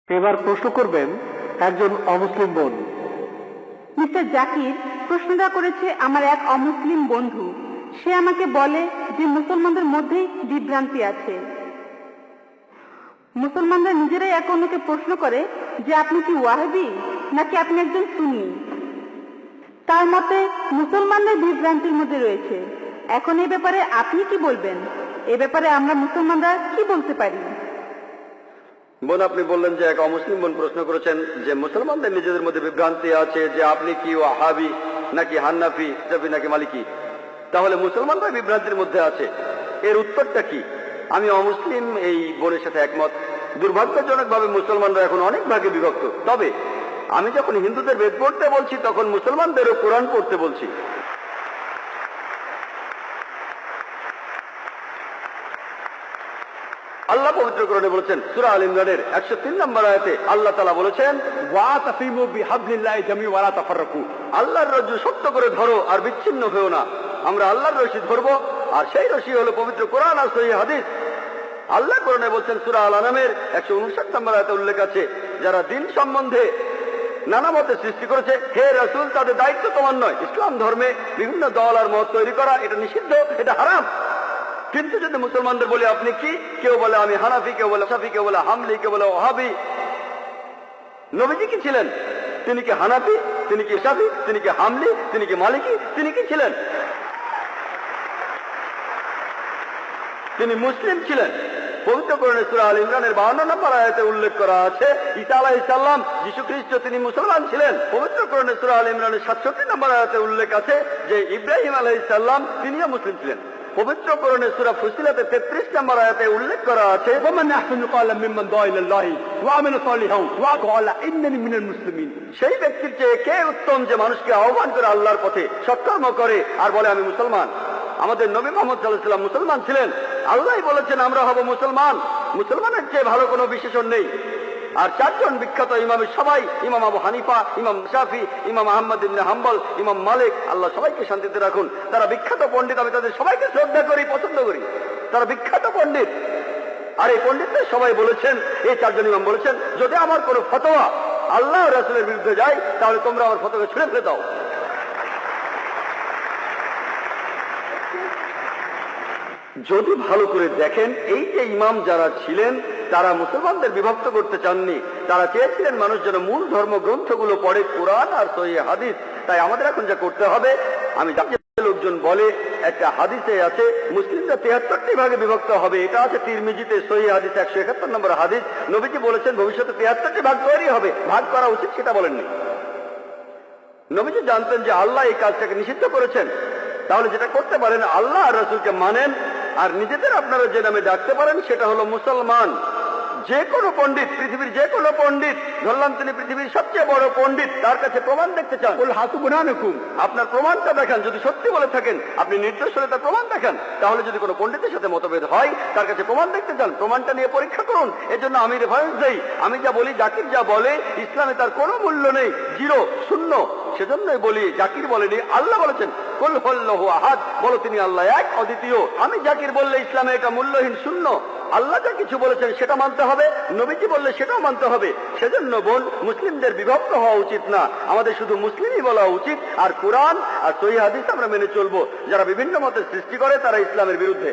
এবার প্রশ্ন করবেন একজন অমুসলিম বোন। মিস্টার জাকির, প্রশ্নটা করেছে আমার এক অমুসলিম বন্ধু। সে আমাকে বলে যে মুসলমানদের মধ্যেই বিভ্রান্তি আছে। মুসলমানরা নিজেরাই এক অন্যকে প্রশ্ন করে যে আপনি কি ওয়াহাবি নাকি আপনি একজন সুন্নি। তার মতে মুসলমানদের বিভ্রান্তির মধ্যে রয়েছে। এখন এই ব্যাপারে আপনি কি বলবেন? এ ব্যাপারে আমরা মুসলমানরা কি বলতে পারি? বোন, আপনি বললেন যে এক অমুসলিম বোন প্রশ্ন করেছেন যে মুসলমানদের নিজেদের মধ্যে বিভ্রান্তি আছে যে আপনি কি ওয়াহাবি নাকি হান্নাফি নাকি মালিকি, তাহলে মুসলমানরা বিভ্রান্তির মধ্যে আছে, এর উত্তরটা কি? আমি অমুসলিম এই বোনের সাথে একমত। দুর্ভাগ্যজনকভাবে মুসলমানরা এখন অনেক ভাগে বিভক্ত। তবে আমি যখন হিন্দুদের বেদ পড়তে বলছি তখন মুসলমানদেরও কোরআন পড়তে বলছি। আল্লাহ পবিত্র কোরআনে বলেছেন সূরা আল ইমরানের 103 নম্বর আয়াতে আল্লাহ তাআলা বলেছেন ওয়াতাসিমু বিহাবলিল্লাহি জামিআন ওয়া লা তাফাররাকু, আল্লাহর রজ্জু শক্ত করে ধরো আর বিচ্ছিন্ন হও না। আমরা আল্লাহর রশি ধরবো, আর সেই রশি হলো পবিত্র কোরআন আর সহিহ হাদিস। আল্লাহ কোরআনে বলেছেন সূরা আল আনামের 159 নম্বর আয়াতে উল্লেখ আছে, যারা দিন সম্বন্ধে নানা মতে সৃষ্টি করেছে, হে রাসূল, তাদের দায়িত্ব তোমার নয়। ইসলাম ধর্মে বিভিন্ন দল আর মত তৈরি করা এটা নিষিদ্ধ, এটা হারাম। কিন্তু যদি মুসলমানদের বলি আপনি কি, কেউ বলে আমি হানাফি, কেউ বলে শাফি, কেউ বলে হামলি, কেউ বলে ওয়াহাবি। নবীজি কি ছিলেন? তিনি কি হানাফি? তিনি কি শাফি? তিনি কি হামলি? তিনি কি মালিকি? তিনি কি ছিলেন? তিনি মুসলিম ছিলেন। পবিত্র কোরআনে সূরা আল ইমরানের 52 নম্বর আয়াতে উল্লেখ করা আছে ঈসা আলাইহিস সালাম, যীশু খ্রিস্ট, তিনি মুসলমান ছিলেন। পবিত্র কোরআনে সূরা আল ইমরানের 67 নম্বর আয়াতে উল্লেখ আছে যে ইব্রাহিম আলাইহিস সালাম তিনিও মুসলিম ছিলেন। পবিত্র কোরআনে সূরা ফুসিলাতে 33 নম্বর আয়াতে উল্লেখ করা আছে ওয়ামান আহসানু ক্বালাম মিম্মান দাআ ইলাল্লাহি ওয়া আমিলা সালিহান ওয়া ক্বালা ইন্নানি মিনাল মুসলিমিন, সেই ব্যক্তির চেয়ে কে উত্তম যে মানুষকে আহ্বান করে আল্লাহর পথে, সৎকর্ম করে আর বলে আমি মুসলমান। আমাদের নবী মুহাম্মদ সাল্লাল্লাহু আলাইহি ওয়াসাল্লাম মুসলমান ছিলেন। আল্লাহই বলেছেন আমরা হব মুসলমান। মুসলমানের চেয়ে ভালো কোনো বিশেষণ নেই। আর চারজন বিখ্যাত ইমামের সবাই, ইমাম আবু হানিফা, ইমাম শাফি, ইমাম আহমদ ইবনে হাম্বল, ইমাম মালিক, আল্লাহ সবাইকে শান্তিতে রাখুন, তারা বিখ্যাত পণ্ডিত। আমি তাদের সবাইকে শ্রদ্ধা করি, পছন্দ করি। তারা বিখ্যাত পণ্ডিত। আর এই পণ্ডিতদের সবাই বলেছেন, এই চারজন ইমাম বলেছেন, যদি আমার কোনো ফতোয়া আল্লাহ ও রাসূলের বিরুদ্ধে যায় তাহলে তোমরা আমার ফতোয়াকে ছুঁড়ে ফেলে দাও। যদি ভালো করে দেখেন, এই যে ইমাম যারা ছিলেন তারা মুসলমানদের বিভক্ত করতে চাননি। তারা চেয়েছিলেন মানুষ যেন মূল ধর্মগ্রন্থগুলো পড়ে, কোরআন আর সহিহ হাদিস। তাই আমাদের এখন যা করতে হবে, আমি লোকজন বলে একটা হাদিসে আছে মুসলিমরা 73টি ভাগে বিভক্ত হবে, এটা আছে তিরমিজিতে সহিহ হাদিস 171 নম্বর হাদিস। নবীজি বলেছেন ভবিষ্যতে 73টি ভাগ তৈরি হবে, ভাগ করা উচিত সেটা বলেননি। নবীজি জানতেন যে আল্লাহ এই কাজটাকে নিষিদ্ধ করেছেন। তাহলে যেটা করতে পারেন, আল্লাহ আর রাসূলকে মানেন, আর নিজেদের আপনারা যে নামে ডাকতে পারেন সেটা হলো মুসলমান। যে কোনো পণ্ডিত, পৃথিবীর যে কোনো পণ্ডিত, ধরলাম তিনি পৃথিবীর সবচেয়ে বড় পণ্ডিত, তার কাছে প্রমাণ দেখতে চান, বল হাসু বুরহানুকুম, আপনার প্রমাণটা দেখান। যদি সত্যি বলে থাকেন, আপনি নির্দোষ হলে তার প্রমাণ দেখান। তাহলে যদি কোনো পণ্ডিতের সাথে মতভেদ হয়, তার কাছে প্রমাণ দেখতে চান, প্রমাণটা নিয়ে পরীক্ষা করুন। এজন্য আমি রেফারেন্স দেই। আমি যা বলি, জাকির যা বলে, ইসলামে তার কোনো মূল্য নেই, জিরো, শূন্য। সেজন্যই বলি, জাকির বলেনি, আল্লাহ বলেছেন কুল হুয়াল্লাহু আহাদ, বলো তিনি আল্লাহ এক, অদ্বিতীয়। আমি জাকির বললে ইসলামে এটা মূল্যহীন, শূন্য। আল্লাহ যা কিছু বলেছেন সেটা মানতে হবে, নবীজি বললে সেটাও মানতে হবে। সেজন্য বোন, মুসলিমদের বিভক্ত হওয়া উচিত না, আমাদের শুধু মুসলিমই বলা উচিত। আর কোরআন আর সহিহ হাদিস আমরা মেনে চলবো। যারা বিভিন্ন মতের সৃষ্টি করে তারা ইসলামের বিরুদ্ধে।